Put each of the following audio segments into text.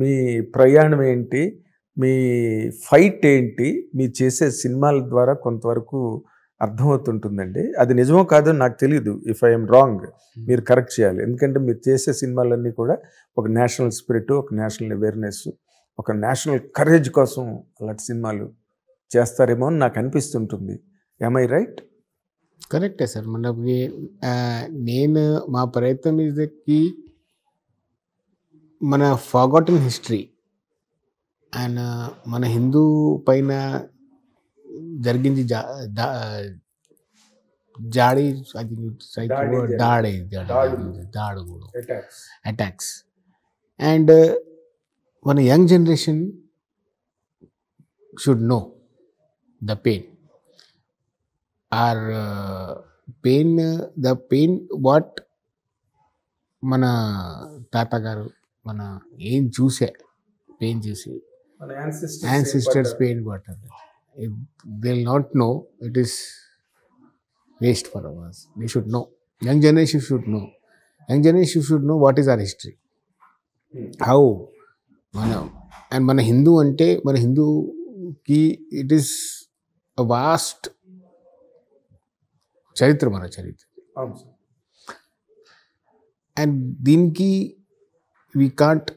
మీ ప్రయాణం ఏంటి? మీ ఫైట్ ఏంటి? మీరు చేసే సినిమాల ద్వారా కొంతవరకు అర్థమవుతుంటుందండి. అది నిజమో కాదో నాకు తెలీదు. ఇఫ్ ఐ యామ్ రాంగ్ మీరు కరెక్ట్ చేయాలి. ఎందుకంటే మీరు చేసే సినిమాలన్నీ కూడా ఒక నేషనల్ స్పిరిట్, ఒక నేషనల్ అవేర్‌నెస్, ఒక నేషనల్ కరేజ్ కోసం అలాంటి సినిమాలు చేస్తారేమో అని నాకు అనిపిస్తుంటుంది. Am I right? కరెక్టే సార్. మనకి నేను మా ప్రయత్నం ఇదకి మన ఫర్గాటెన్ హిస్టరీ అండ్ మన హిందూ పైన జరిగింది జాడి అది దాడి కూడా అటాక్స్ అండ్ మన young generation should know the pain or the pain what మన తాతగారు మన ఏం చూసే పెయిన్ చూసి ancestors pain water. If they'll not know, it is waste for us. They should know. Young generation should know. Young generation should know what is our history. How మన హిందూ అంటే మన హిందూకి it is a vast చరిత్ర మన చరిత్ర. And దీనికి we can't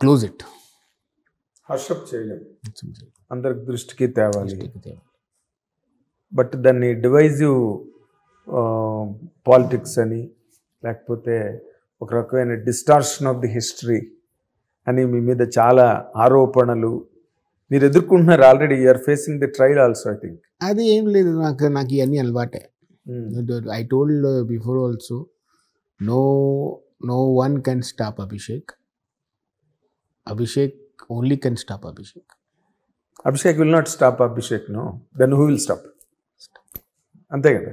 close it. హర్షప్ చేయలేము, అందరికి దృష్టికి తేవాలి. బట్ దాన్ని డివైజివ్ పాలిటిక్స్ అని లేకపోతే ఒక రకమైన డిస్టార్షన్ ఆఫ్ ది హిస్టరీ అని మీ మీద చాలా ఆరోపణలు మీరు ఎదుర్కొంటున్నారు. Already you're facing the trial also. I think అది ఏం లేదు, నాకు ఇవన్నీ అలవాటే. I told before also, no one can stop Abhishek. Abhishek only can stop Abhishek. Abhishek will not stop Abhishek, no. Then who will stop? అంతే కదా.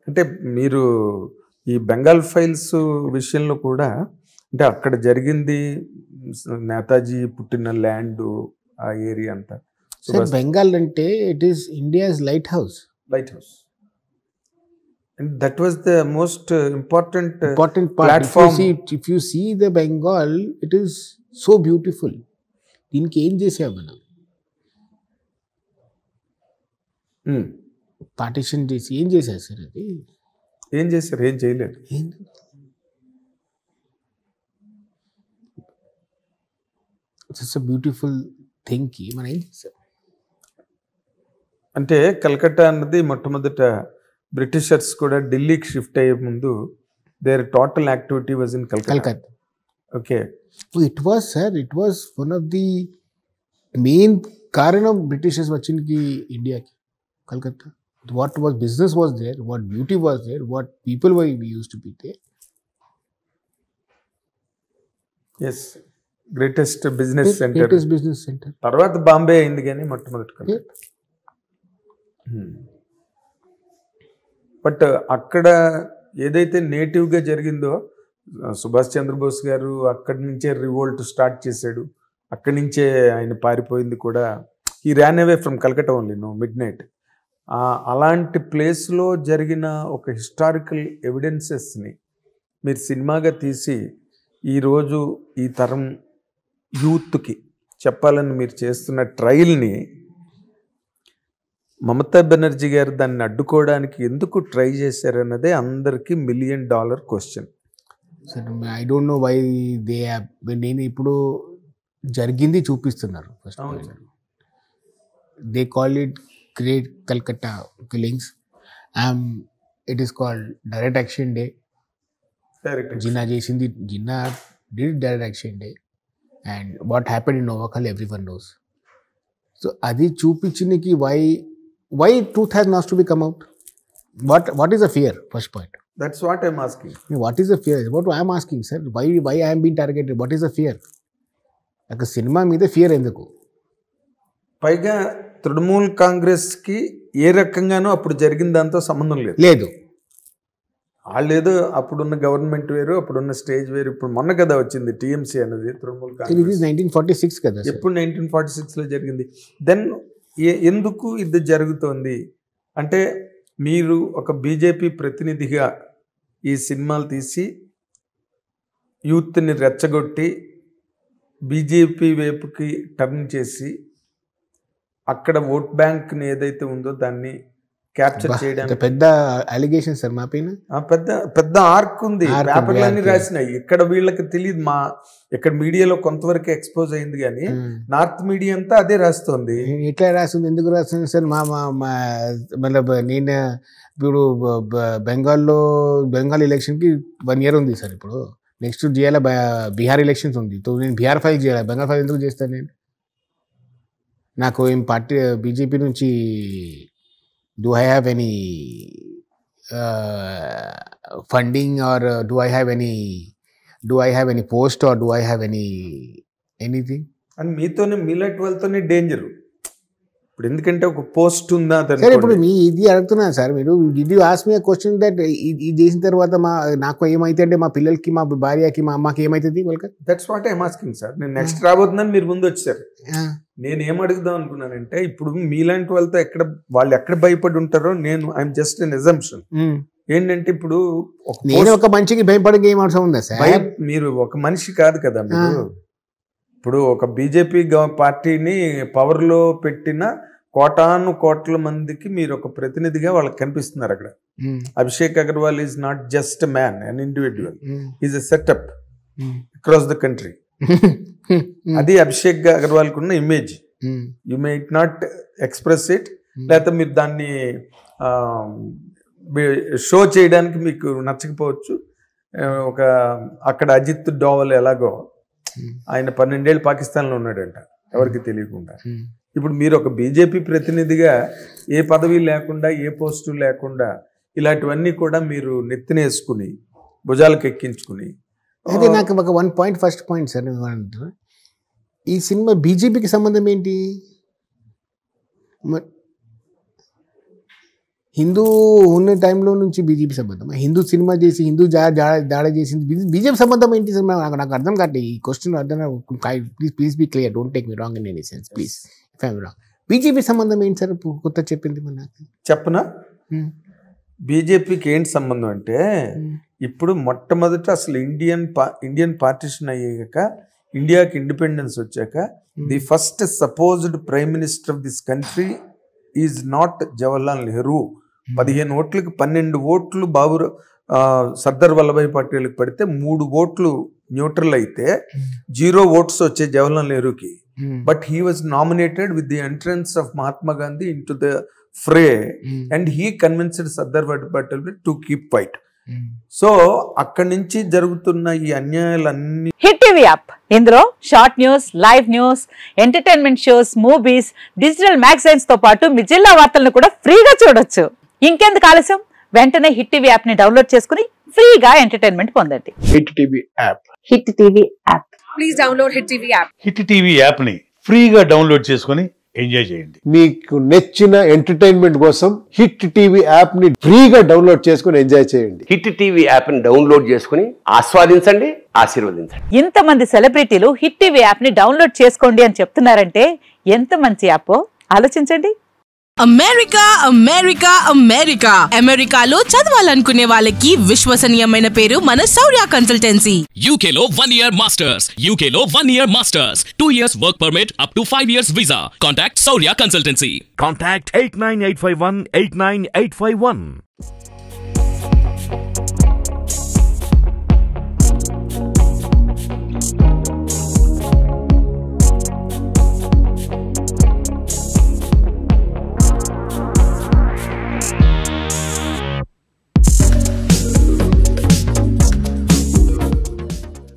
అంటే మీరు ఈ బెంగాల్ ఫైల్స్ విషయంలో కూడా అంటే అక్కడ జరిగింది నేతాజీ పుట్టిన ల్యాండ్, ఆ ఏరియా అంతా. బెంగాల్ అంటే it is India's light house. And that was the most important part. Platform. If you see the Bengal, it is so beautiful. దీనికి ఏం చేసాం మనం? పార్టిషన్ చేసి ఏం చేశారు సార్? అది ఏం చేశారు? ఏం చేయలేదు. ఇట్స్ అ బ్యూటిఫుల్ థింగ్ కి మనం ఏం చేసాం అంటే కలకత్తా అన్నది మొట్టమొదట బ్రిటిషర్స్ కూడా ఢిల్లీకి షిఫ్ట్ అయ్యే ముందు there total activity was in Calcutta. Okay, it was sir, it was one of the main కారణం బ్రిటిషర్స్ వచ్చింది ఇండియాకి Calcutta. What was business was there, what beauty was there, what people why we used to be there. Yes, greatest business centre. తర్వాత బాంబే అయింది కానీ మొట్టమొదటి Calcutta. But అక్కడ ఏదైతే నేటివ్గా జరిగిందో, సుభాష్ చంద్రబోస్ గారు అక్కడి నుంచే రివోల్ట్ స్టార్ట్ చేశాడు. అక్కడి నుంచే ఆయన పారిపోయింది కూడా. ఈ ran away from Calcutta only, no midnight. అలాంటి ప్లేస్లో జరిగిన ఒక హిస్టారికల్ ఎవిడెన్సెస్ని మీరు సినిమాగా తీసి ఈరోజు ఈ తరం యూత్కి చెప్పాలని మీరు చేస్తున్న ట్రయల్ని మమతా బెనర్జీ గారు దాన్ని అడ్డుకోవడానికి ఎందుకు ట్రై చేశారన్నదే అందరికీ $1 million question. Sir I don't know why they have. నేను ఇప్పుడు జరిగింది చూపిస్తున్నారు. First they call it great Calcutta killings. It is called direct action day. Jinnah చేసింది, Jinnah did direct action day. And what happened in Noakhali everyone knows. So అది చూపించడానికి why truth has not to be come out. What is the fear? First point. That's what I'm asking. What is the fear? What I am asking, sir. Why I am being targeted? What is the fear? like cinema మీద fear ఎందుకు? పైగా తృణమూల్ కాంగ్రెస్కి ఏ రకంగానూ అప్పుడు జరిగిన దాంతో సంబంధం లేదు. వాళ్ళు ఏదో అప్పుడున్న గవర్నమెంట్ వేరు, అప్పుడున్న స్టేజ్ వేరు. ఇప్పుడు మొన్న కదా వచ్చింది టీఎంసీ అనేది, తృణమూల్ కాంగ్రెస్. 1946 కదా. ఎప్పుడు 1946లో జరిగింది. దెన్ ఎందుకు ఇది జరుగుతోంది అంటే, మీరు ఒక బీజేపీ ప్రతినిధిగా ఈ సినిమాలు తీసి యూత్ని రెచ్చగొట్టి బీజేపీ వైపుకి టర్న్ చేసి అక్కడ ఓట్ బ్యాంక్ని ఏదైతే ఉందో దాన్ని క్యాప్చర్ చేయడానికి పెద్ద అలిగేషన్ సార్ మా పైన. పెద్ద పెద్ద ఆర్క్ ఉంది, పేపర్లన్నీ రాసినాయి. ఇక్కడ వీళ్ళకి తెలియదు, ఇక్కడ మీడియాలో కొంతవరకు ఎక్స్పోజ్ అయింది కానీ నార్త్ మీడియా అంతా అదే రాస్తుంది. ఎట్లా రాస్తుంది, ఎందుకు రాస్తుంది సార్? మళ్ళీ నేను ఇప్పుడు బెంగాల్ ఎలక్షన్కి 1 year ఉంది సార్. ఇప్పుడు నెక్స్ట్ చేయాలి బీహార్ ఎలక్షన్స్ ఉంది. నేను బీహార్ ఫైల్ చేయాలి, బెంగాల్ ఫైల్ ఎందుకు చేస్తాను నేను? నాకు ఏం పార్టీ బీజేపీ నుంచి do I have any funding or do I have any post or do I have anything? అని మీతోనే మీలాంటి వాళ్ళతోనే డేంజర్. ఇప్పుడు ఎందుకంటే ఒక పోస్ట్ ఉందా సార్? ఇప్పుడు ఇది అడుగుతున్నా సార్, మీరు ఇది ఆస్క్ మీ క్వశ్చన్ దట్ ఇది చేసిన తర్వాత నాకు ఏమైతే అంటే మా పిల్లలకి, మా భార్యకి, మా అమ్మకి ఏమవుతుంది? That's what I'm asking sir. నేను నెక్స్ట్ రాబోతుందని మీరు ముందు వచ్చారు. నేను ఏం అడుగుదాం అనుకున్నానంటే, ఇప్పుడు మీలాంటి వాళ్ళతో వాళ్ళు ఎక్కడ భయపడి ఉంటారో ఐఎమ్ జస్ట్ ఎన్ అజంప్షన్. ఏంటంటే ఇప్పుడు నేను ఒక మనిషికి భయపడే ఏం అవసరం ఉందా సార్? మీరు ఒక మనిషి కాదు కదా మీరు. ఇప్పుడు ఒక బీజేపీ పార్టీని పవర్లో పెట్టిన కోట్ల మందికి మీరు ఒక ప్రతినిధిగా వాళ్ళకి కనిపిస్తున్నారు అక్కడ. Abhishek Agarwal is not just man, an individual, is a setup across the country. అది అభిషేక్ అగర్వాల్కి ఉన్న image. You may it not express it, లేకపోతే మీరు దాన్ని షో చేయడానికి మీకు నచ్చకపోవచ్చు. అక్కడ అజిత్ డోవల్ ఎలాగో ఆయన 12 ఏళ్ళు పాకిస్తాన్లో ఉన్నాడంట, ఎవరికి తెలియకుండా. ఇప్పుడు మీరు ఒక బీజేపీ ప్రతినిధిగా ఏ పదవి లేకుండా, ఏ పోస్టు లేకుండా ఇలాంటివన్నీ కూడా మీరు నెత్తినేసుకుని భుజాలకు ఎక్కించుకుని. అదే నాకు ఒక ఫస్ట్ పాయింట్ సార్, ఈ సినిమా బీజేపీకి సంబంధం ఏంటి? హిందూ ఉన్న టైంలో నుంచి బీజేపీ సంబంధం, హిందూ సినిమా చేసి హిందూ దాడి చేసింది బీజేపీ సంబంధం ఏంటి సార్? నాకు అర్థం కాదు ఈ క్వశ్చన్. అర్థం please be clear, don't take me wrong in any sense please. If I'm wrong, BJP సంబంధం ఏంటి సార్? కొత్త చెప్పింది నాకు చెప్పనా? బీజేపీకి ఏంటి సంబంధం అంటే, ఇప్పుడు మొట్టమొదట అసలు ఇండియన్ పార్టిషన్ అయ్యాక, ఇండియాకి ఇండిపెండెన్స్ వచ్చాక, the first supposed prime minister of this country is not Jawaharlal Nehru. 15 ఓట్లకి 12 ఓట్లు సర్దార్ వల్లభాయ్ పటేల్కి పడితే 3 ఓట్లు న్యూట్రల్ అయితే 0 ఓట్స్ వచ్చే జవహర్లాల్ నెహ్రూకి. But he was nominated with the entrance of Mahatma Gandhi into the fray and he convinced Sardar Vallabhbhai Patel to keep fight. So అక్కడి నుంచి జరుగుతున్న ఈ అన్యాయాలన్నీ. హిట్ టీవీ యాప్, ఇందులో short news, live news, entertainment shows, movies, digital magazines తో పాటు మీ జిల్లా వార్తలను కూడా ఫ్రీగా చూడొచ్చు. ఇంకెందుకు ఆలస్యం, వెంటనే హిట్ టీవీ యాప్ ని డౌన్లోడ్ చేసుకుని ఫ్రీగా ఎంటర్టైన్మెంట్ పొందండి. Hit TV app, hit TV app, please download hit TV app. Hit TV app ని ఫ్రీగా డౌన్లోడ్ చేసుకుని ఎంజాయ్ చేయండి. మీకు నచ్చిన ఎంటర్టైన్మెంట్ కోసం హిట్ టీవీ యాప్ ని ఫ్రీగా డౌన్లోడ్ చేసుకుని ఎంజాయ్ చేయండి. హిట్ టీవీ యాప్ ని డౌన్లోడ్ చేసుకుని ఆస్వాదించండి, ఆశీర్వదించండి. ఇంతమంది సెలబ్రిటీలు హిట్ టీవీ యాప్ ని డౌన్లోడ్ చేసుకోండి అని చెప్తున్నారంటే ఎంత మంచి యాప్ ఆలోచించండి. అమెరికా అమెరికా అమెరికా అమెరికాలో చదవాలనుకునే వాళ్ళకి విశ్వసనీయమైన పేరు మన శౌర్య కన్సల్టెన్సీ. UK లో 1 year masters, UK లో 1 year masters, 2 years work permit up to 5 years visa. Contact Shaurya Consultancy. Contact 89851 89851.